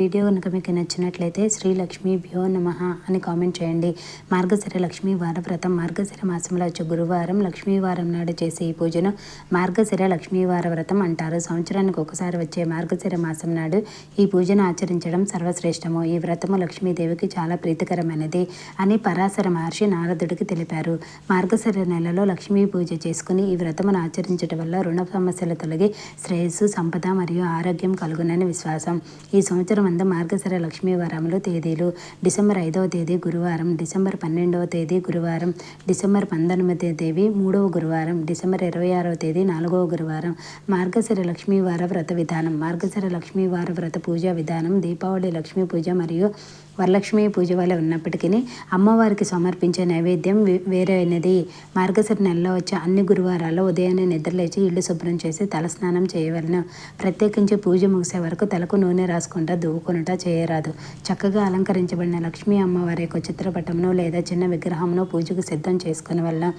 Video కనుక మీకు నచ్చినట్లయితే శ్రీ లక్ష్మీభ్యో నమః అని కామెంట్ చేయండి. మార్గశిర లక్ష్మీ వార వ్రతం మార్గశిర మాసంలో వచ్చే గురువారం లక్ష్మీవారం నాడు చేసే ఈ పూజను మార్గశిర లక్ష్మీవార వ్రతం అంటారు. సంవత్సరానికి ఒకసారి వచ్చే మార్గశిర మాసం నాడు ఈ పూజను ఆచరించడం సర్వశ్రేష్టము. ఈ వ్రతము లక్ష్మీదేవికి చాలా ప్రీతికరమైనది అని పరాశర మహర్షి నారదుడికి తెలిపారు. మార్గశిర నెలలో లక్ష్మీ పూజ చేసుకుని ఈ వ్రతమును ఆచరించడం వల్ల రుణ సమస్యలు తొలగి శ్రేయస్సు, సంపద మరియు ఆరోగ్యం కలుగునని విశ్వాసం. ఈ సంవత్సరం మార్గశిర లక్ష్మీవారములు తేదీలు: డిసెంబర్ 5వ తేదీ గురువారం, డిసెంబర్ 12వ తేదీ గురువారం, డిసెంబర్ 19వ తేదీ 3వ గురువారం, డిసెంబర్ 26వ తేదీ 4వ గురువారం. మార్గశిర లక్ష్మీవార వ్రత విధానం. మార్గశిర లక్ష్మీవార వ్రత పూజా విధానం దీపావళి లక్ష్మీ పూజ మరియు వరలక్ష్మీ పూజ వల్ల ఉన్నప్పటికీ అమ్మవారికి సమర్పించే నైవేద్యం వేరైనది. మార్గశిర నెలలో వచ్చే అన్ని గురువారాల్లో ఉదయాన్నే నిద్రలేచి ఇల్లు శుభ్రం చేసి తలస్నానం చేయవలను. ప్రత్యేకించి పూజ ముగిసే వరకు తలకు నూనె రాసుకుంటా దువ్వుకొనుట చేయరాదు. చక్కగా అలంకరించబడిన లక్ష్మీ అమ్మవారి యొక్క చిత్రపటమును లేదా చిన్న విగ్రహమును పూజకు సిద్ధం చేసుకుని వలన.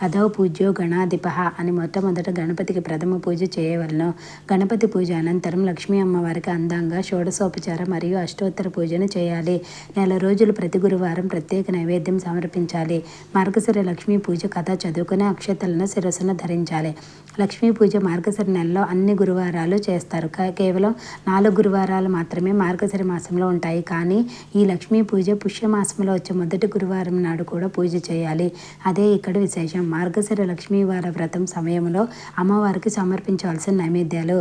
అదో పూజ్యో గణాధిపః అని మొట్టమొదట గణపతికి ప్రథమ పూజ చేయవలను. గణపతి పూజ అనంతరం లక్ష్మీ అమ్మవారికి అందంగా షోడశోపచార మరియు అష్టోత్తర పూజను చేయాలి. నెల రోజులు ప్రతి గురువారం ప్రత్యేక నైవేద్యం సమర్పించాలి. మార్గశిర లక్ష్మీ పూజ కథ చదువుకుని అక్షతలను శిరస్సున ధరించాలి. లక్ష్మీ పూజ మార్గశిర నెలలో అన్ని గురువారాలు చేస్తారు. కేవలం 4 గురువారాలు మాత్రమే మార్గశిర మాసంలో ఉంటాయి. కానీ ఈ లక్ష్మీ పూజ పుష్యమాసంలో వచ్చే మొదటి గురువారం నాడు కూడా పూజ చేయాలి. అదే ఇక్కడ విశేషం. మార్గశిర లక్ష్మీవార వ్రతం సమయంలో అమ్మవారికి సమర్పించవలసిన నైవేద్యాలు: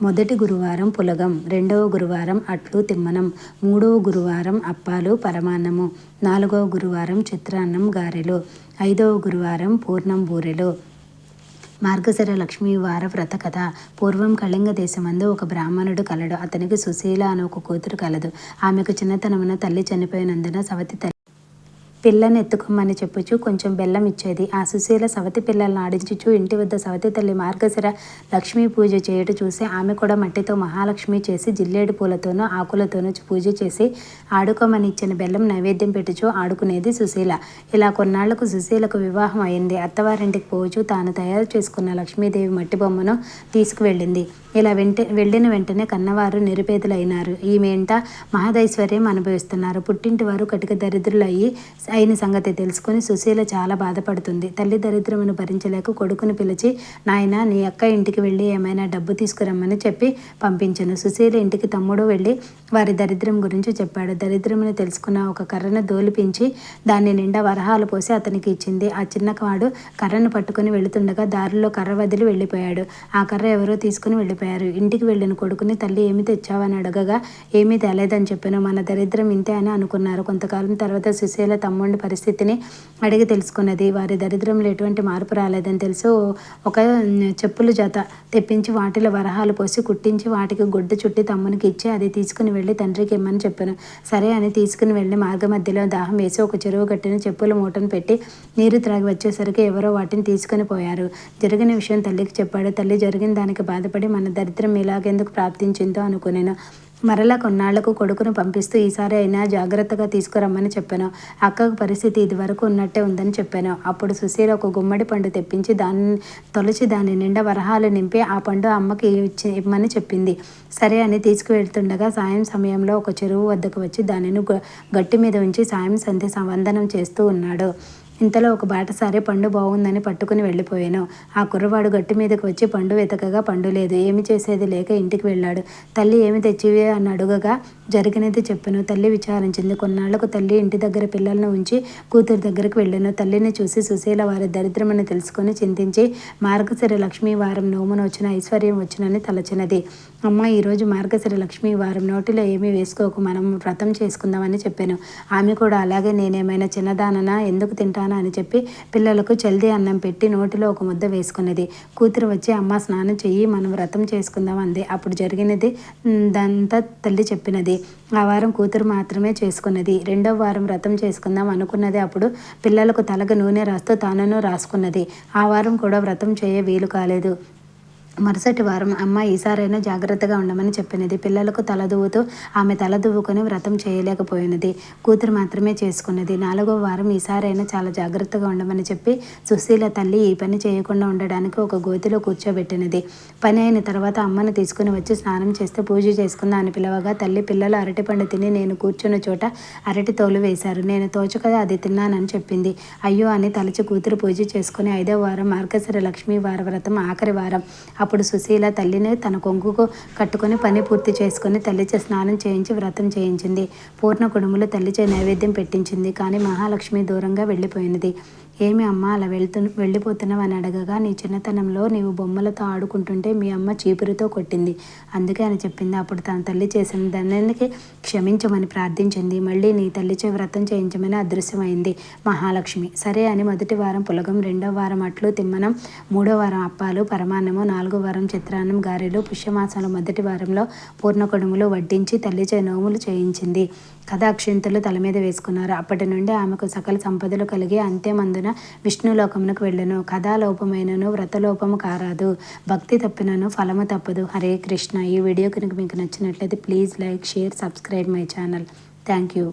మొదటి గురువారం పులగం, 2వ గురువారం అట్లు తిమ్మనం, 3వ గురువారం అప్పాలు పరమాన్నము, 4వ గురువారం చిత్రాన్నం గారెలు, 5వ గురువారం పూర్ణం బూరెలు. మార్గశిర లక్ష్మీవార వ్రత కథ. పూర్వం కళింగ దేశమందు ఒక బ్రాహ్మణుడు కలడు. అతనికి సుశీల అనే ఒక కూతురు కలదు. ఆమెకు చిన్నతనమున తల్లి చనిపోయినందున సవతి తల్లి పిల్లని ఎత్తుకోమని చెప్పుచు కొంచెం బెల్లం ఇచ్చేది. ఆ సుశీల సవతి పిల్లలను ఆడించుచు ఇంటి వద్ద సవతి తల్లి మార్గశిర లక్ష్మీ పూజ చేయట చూసి ఆమె కూడా మట్టితో మహాలక్ష్మి చేసి జిల్లేడు పూలతోనూ ఆకులతోనూ పూజ చేసి ఆడుకోమని ఇచ్చిన బెల్లం నైవేద్యం పెట్టుచు ఆడుకునేది సుశీల. ఇలా కొన్నాళ్లకు సుశీలకు వివాహం అయింది. అత్తవారింటికి పోవచ్చు తాను తయారు చేసుకున్న లక్ష్మీదేవి మట్టి బొమ్మను తీసుకువెళ్ళింది. ఇలా వెళ్ళిన వెంటనే కన్నవారు నిరుపేదలైనారు. ఈమె ఇంట మహదైశ్వర్యం అనుభవిస్తున్నారు. పుట్టింటి వారు కటిక దరిద్రులు అయిన సంగతి తెలుసుకుని సుశీల చాలా బాధపడుతుంది. తల్లి దరిద్రమును భరించలేక కొడుకుని పిలిచి, నాయన నీ అక్క ఇంటికి వెళ్ళి ఏమైనా డబ్బు తీసుకురమ్మని చెప్పి పంపించను. సుశీల ఇంటికి తమ్ముడు వెళ్ళి వారి దరిద్రం గురించి చెప్పాడు. దరిద్రమును తెలుసుకున్న ఒక కర్రను దోలిపించి దాని నిండా వరహాలు పోసి అతనికి ఇచ్చింది. ఆ చిన్నవాడు కర్రను పట్టుకుని వెళుతుండగా దారిలో కర్ర వదిలి వెళ్ళిపోయాడు. ఆ కర్ర ఎవరో తీసుకుని వెళ్ళిపోయారు. ఇంటికి వెళ్ళిన కొడుకుని తల్లి ఏమి తెచ్చావని అడగగా ఏమీ తేలేదని చెప్పాను. మన దరిద్రం ఇంతే అని అనుకున్నారు. కొంతకాలం తర్వాత సుశీల తమ్ముడి పరిస్థితిని అడిగి తెలుసుకున్నది. వారి దరిద్రంలో ఎటువంటి మార్పు రాలేదని తెలుసు. ఒక చెప్పుల జత తెప్పించి వాటిలో వరహాలు పోసి కుట్టించి వాటికి గుడ్డ చుట్టి తమ్మునికి ఇచ్చి అది తీసుకుని వెళ్ళి తండ్రికి ఇమ్మని చెప్పాను. సరే అని తీసుకుని వెళ్ళి మార్గ మధ్యలో దాహం వేసి ఒక చెరువు గట్టిన చెప్పుల మూటను పెట్టి నీరు త్రాగి వచ్చేసరికి ఎవరో వాటిని తీసుకుని పోయారు. జరిగిన విషయం తల్లికి చెప్పాడు. తల్లి జరిగిన దానికి బాధపడి మన దరిద్రం ఇలాగెందుకు ప్రాప్తించిందో అనుకునేను. మరలా కొన్నాళ్లకు కొడుకును పంపిస్తూ ఈసారి అయినా జాగ్రత్తగా తీసుకురమ్మని చెప్పాను. అక్కకు పరిస్థితి ఇది వరకు ఉన్నట్టే ఉందని చెప్పాను. అప్పుడు సుశీల ఒక గుమ్మడి పండు తెప్పించి తొలచి దాని నిండా వరహాలు నింపి ఆ పండు అమ్మకి ఇమ్మని చెప్పింది. సరే అని తీసుకువెళ్తుండగా సాయం సమయంలో ఒక చెరువు వద్దకు వచ్చి దానిని గట్టి మీద ఉంచి సాయం సంధ్య వందనం చేస్తూ ఉన్నాడు. ఇంతలో ఒక బాటసారి పండు బాగుందని పట్టుకుని వెళ్ళిపోయాను. ఆ కుర్రవాడు గట్టి మీదకి వచ్చి పండు వెతకగా పండు లేదు. ఏమి చేసేది లేక ఇంటికి వెళ్ళాడు. తల్లి ఏమి తెచ్చివే అని అడుగగా జరిగినది చెప్పాను. తల్లి విచారించింది. కొన్నాళ్లకు తల్లి ఇంటి దగ్గర పిల్లలను ఉంచి కూతురు దగ్గరికి వెళ్ళాను. తల్లిని చూసి సుశీల వారి దరిద్రమని తెలుసుకొని చింతించి మార్గశిర లక్ష్మీ వారం నోమున వచ్చిన ఐశ్వర్యం వచ్చునని తలచినది. అమ్మ, ఈరోజు మార్గశిర లక్ష్మీ వారం, నోటిలో ఏమీ వేసుకోకు, మనం వ్రతం చేసుకుందామని చెప్పాను. ఆమె కూడా అలాగే నేనేమైనా చిన్నదాననా ఎందుకు తింటాను అని చెప్పి పిల్లలకు జల్దీ అన్నం పెట్టి నోటిలో ఒక ముద్ద వేసుకున్నది. కూతురు వచ్చి అమ్మ స్నానం చెయ్యి, మనం వ్రతం చేసుకుందాం అంది. అప్పుడు జరిగినది దంతా తల్లి చెప్పినది. ఆ వారం కూతురు మాత్రమే చేసుకున్నది. 2వ వారం వ్రతం చేసుకుందాం అనుకున్నది. అప్పుడు పిల్లలకు తలకు నూనె రాస్తూ తానును రాసుకున్నది. ఆ వారం కూడా వ్రతం చేయ వీలు కాలేదు. మరుసటి వారం అమ్మ ఈసారైనా జాగ్రత్తగా ఉండమని చెప్పినది. పిల్లలకు తలదువ్వుతూ ఆమె తలదువ్వుకొని వ్రతం చేయలేకపోయినది. కూతురు మాత్రమే చేసుకున్నది. 4వ వారం ఈసారైనా చాలా జాగ్రత్తగా ఉండమని చెప్పి సుశీల తల్లి ఈ పని చేయకుండా ఉండడానికి ఒక గోతిలో కూర్చోబెట్టినది. పని అయిన తర్వాత అమ్మను తీసుకుని వచ్చి స్నానం చేస్తే పూజ చేసుకుందా అని పిలవగా తల్లి పిల్లలు అరటిపండు తిని నేను కూర్చున్న చోట అరటి తోలు వేశారు. నేను తోచక అది తిన్నానని చెప్పింది. అయ్యో అని తలచి కూతురు పూజ చేసుకుని 5వ వారం మార్గశిర లక్ష్మీ వార వ్రతం ఆఖరి వారం. అప్పుడు సుశీల తల్లిని తన కొంగుకు కట్టుకొని పని పూర్తి చేసుకుని తల్లిచే స్నానం చేయించి వ్రతం చేయించింది. పూర్ణ కుడుములు తల్లిచే నైవేద్యం పెట్టించింది. కానీ మహాలక్ష్మి దూరంగా వెళ్ళిపోయినది. ఏమి అమ్మ అలా వెళ్ళిపోతున్నావు అని అడగగా, నీ చిన్నతనంలో నీవు బొమ్మలతో ఆడుకుంటుంటే మీ అమ్మ చీపురుతో కొట్టింది, అందుకే అని చెప్పింది. అప్పుడు తన తల్లి చేసిన దానికి క్షమించమని ప్రార్థించింది. మళ్ళీ నీ తల్లిచే వ్రతం చేయించమని అదృశ్యమైంది మహాలక్ష్మి. సరే అని మొదటి వారం పులగం, 2వ వారం అట్లు తిమ్మనం, 3వ వారం అప్పాలు పరమాన్నము, 4వ వారం చిత్రాన్నం గారెలు, పుష్యమాసంలో మొదటి వారంలో పూర్ణ కుడుములు వడ్డించి తల్లిచే నోములు చేయించింది. కథ అక్షింతలు తల మీద వేసుకున్నారు. అప్పటి నుండి ఆమెకు సకల సంపదలు కలిగి అంత్యమందున విష్ణులోకమునకు వెళ్ళను. కథాలోపమైనను వ్రతలోపము కారాదు. భక్తి తప్పినను ఫలము తప్పదు. హరే కృష్ణ. ఈ వీడియో కనుక మీకు నచ్చినట్లయితే please like, share, subscribe my channel. Thank you.